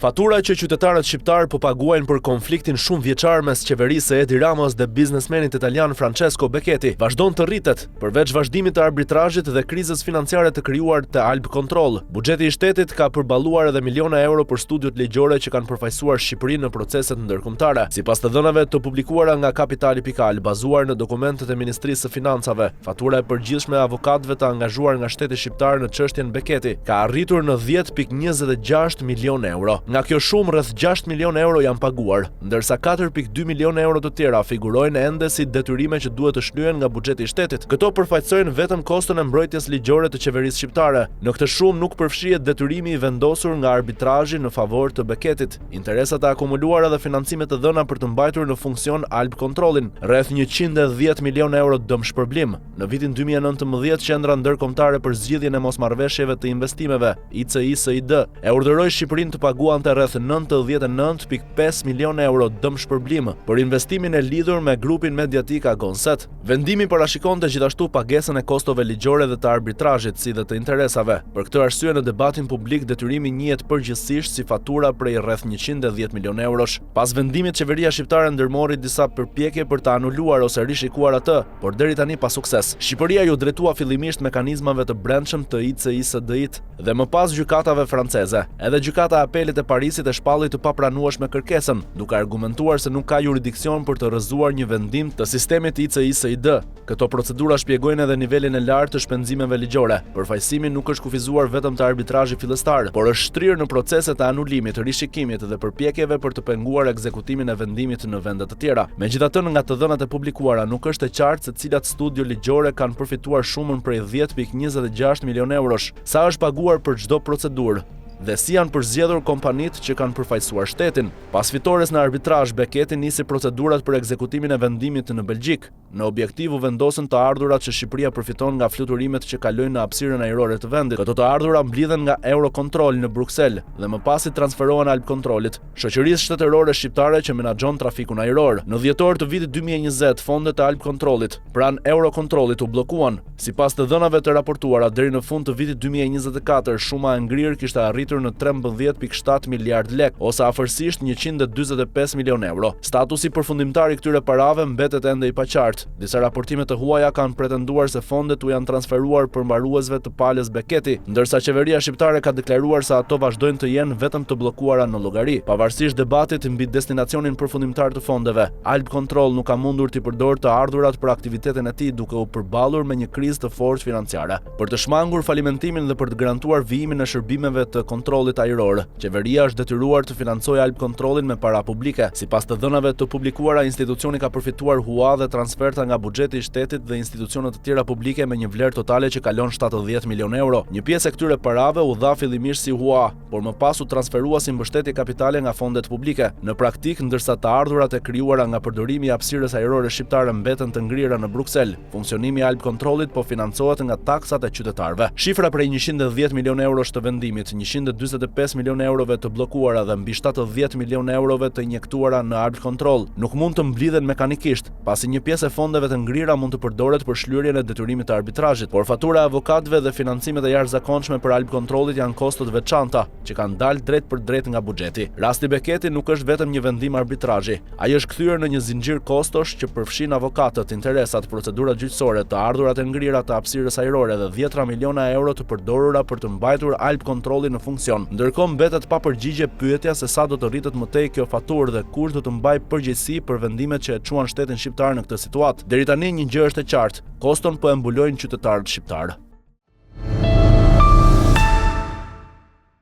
Fatura që qytetarët shqiptar po paguajnë për konfliktin shumë vjeçar mes qeverisë së Edi Ramës dhe biznesmenit italian Francesco Becchetti vazhdon të rritet, përveç vazhdimit të arbitrazhit dhe krizës financiare të krijuar te Alp Control. Buxheti i shtetit ka përballuar edhe miliona euro për studiot ligjore që kanë përfaqësuar Shqipërinë në proceset ndërkombëtare. Sipas të dhënave të publikuara nga Kapitali.al, bazuar në dokumentet e Ministrisë së Financave, fatura e përgjithshme e avokatëve të angazhuar nga shteti shqiptar në çështjen Becchetti ka arritur në 10.26 milion euro. Nga kjo shumë rreth 6 milion euro janë paguar, ndërsa 4.2 milion euro të tjera figurojnë ende si detyrime që duhet të shlyhen nga buxheti i shtetit. Këto përfaqësojnë vetëm koston e mbrojtjes ligjore të qeverisë shqiptare. Në këtë shumë nuk përfshihet detyrimi i vendosur nga arbitrazhi në favor të Becchettit, interesat e akumuluara dhe financimet të dhëna për të mbajtur në funksion Alp Controlin, rreth 110 milion euro dëmshpërblim. Në vitin 2019, Qendra Ndërkombëtare për Zgjidhjen e Mosmarrëveshjeve të Investimeve, ICI-SID, e urdhëroi Shqipërinë të paguante rreth 99.5 milion euro dëmshpërblim për investimin e lidhur me grupin mediatik Agonset. Vendimi parashikonte gjithashtu pagesën e kostove ligjore dhe të arbitrazhit, si dhe të interesave. Për këtë arsye, në debatin publik detyrimi njihet përgjithsisht si fatura prej rreth 110 milion eurosh. Pas vendimit, qeveria shqiptare ndërmori disa përpjekje për të anuluar ose rishikuar atë, por deri tani pa sukses. Shqipëria ju drejtua fillimisht mekanizmave të brendshëm të ICI-SDI-t dhe më pas gjykatave franceze. Edhe gjykata e apelit e Parisit e shpalli të papranueshme kërkesën, duke argumentuar se nuk ka jurisdiksion për të rrëzuar një vendim të sistemit ICI-SID. Këto procedura shpjegojnë edhe nivelin e lartë të shpenzimeve ligjore. Përfaqësimi nuk është kufizuar vetëm te arbitrazhi fillestar, por është shtrirë në procese të anulimit, rishikimit dhe përpjekjeve për të penguar ekzekutimin e vendimit në vende të tjera. Megjithatë, nga të dhënat e publikuara nuk është e qartë se cilat studio ligjore kanë përfituar shumën prej 10.26 milion eurosh, sa është paguar për çdo procedurë dhe si janë përzgjedhur kompanitë që kanë përfaqësuar shtetin. Pas fitores në arbitrazh, Becchetti nisi procedurat për ekzekutimin e vendimit në Belgjik. Në objektiv u vendosën të ardhurat që Shqipëria përfiton nga fluturimet që kalojnë në hapësirën ajrore të vendit. Këto të ardhura mblidhen nga Eurocontrol në Bruksel dhe më pas i transferohen Alp Controlit, shoqërisë shtetërore shqiptare që menaxhon trafikun ajror. Në dhjetor të vitit 2020, fondet e Alp Controlit pranë Eurocontrolit u bllokuan. Sipas të dhënave të raportuara, deri në fund të vitit 2024, shuma e ngrirë kishte arritur në 13.7 miliard lek, ose afërsisht 145 milion euro. Statusi përfundimtar i këtyre parave mbetet ende i paqartë. Disa raportime të huaja kanë pretenduar se fondet u janë transferuar përmbaruesve të palës Becchetti, ndërsa qeveria shqiptare ka deklaruar se ato vazhdojnë të jenë vetëm të bllokuara në llogari. Pavarësisht debatit mbi destinacionin përfundimtar të fondeve, Alp Control nuk ka mundur të përdorë të ardhurat për aktivitetin e tij, duke u përballur me një krizë të fortë financiare. Për të shmangur falimentimin dhe për të garantuar vijimin e shërbimeve të kontrollit ajror, qeveria është detyruar të financojë Alp Controlin me para publike. Sipas të dhënave të publikuara, institucioni ka përfituar hua dhe transferta nga buxheti i shtetit dhe institucione të tjera publike me një vlerë totale që kalon 70 milion euro. Një pjesë e këtyre parave u dha fillimisht si hua, por më pas u transferua si mbështetje kapitale nga fondet publike. Në praktik, ndërsa të ardhurat e krijuara nga përdorimi i hapësirës ajrore shqiptare mbeten të ngrira në Bruksel, funksionimi i Alp Controlit po financohet nga taksat e qytetarëve. Shifra prej 110 milion eurosh të vendimit, 145 milion eurove të bllokuara dhe mbi 70 milion eurove të injektuara në Alp Control nuk mund të mblidhen mekanikisht, pasi një pjesë e fondeve të ngrira mund të përdoret për shlyerjen e detyrimit të arbitrazhit, por fatura e avokatëve dhe financimet e jashtëzakonshme për Alp Controlit janë kosto të veçanta që kanë dalë drejt për drejt nga buxheti. Rasti Becchetti nuk është vetëm një vendim arbitrazhi, ai është kthyer në një zinxhir kostosh që përfshin avokatët, interesat, procedurat gjyqësore, të ardhurat e ngrira të hapësirës ajrore dhe 10 miliona euro të përdorura për të mbajtur Alp Controlin në funksion. Ndërkohë mbetet pa përgjigje pyetja se sa do të rritet më tej kjo faturë dhe kush do të mbajë përgjegjësi për vendimet që e çuan shtetin shqiptar në këtë situatë. Deri tani një gjë është e qartë, koston po e mbulojnë qytetarët shqiptar.